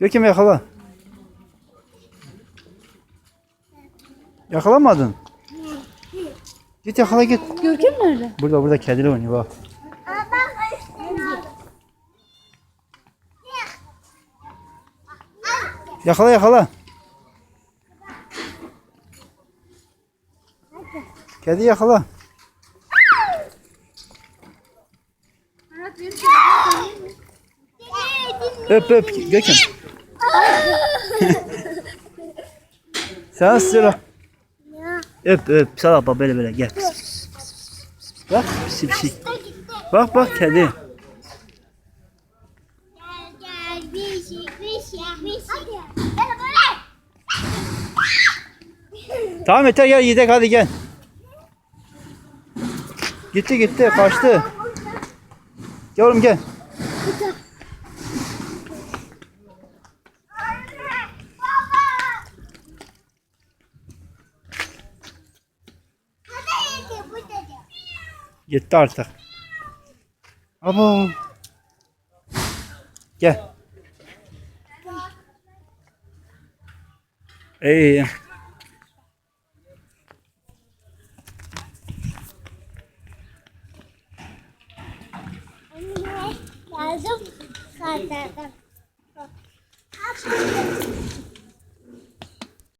Görkem yakala. Yakalamadın. Git yakala git. Görkem nerede? Burada kediler oynuyor bak. Yakala. Kedi yakala. Öp Görkem. Sen sıra. Öp. Sana bak böyle gel. Bak pis. Bak kedi. Gel bir şey. Tamam yeter gel yedek hadi gel. Gitti kaçtı. Yavrum gel. Gitti artık. Abo. Gel. İyi. Lazım. Zaten.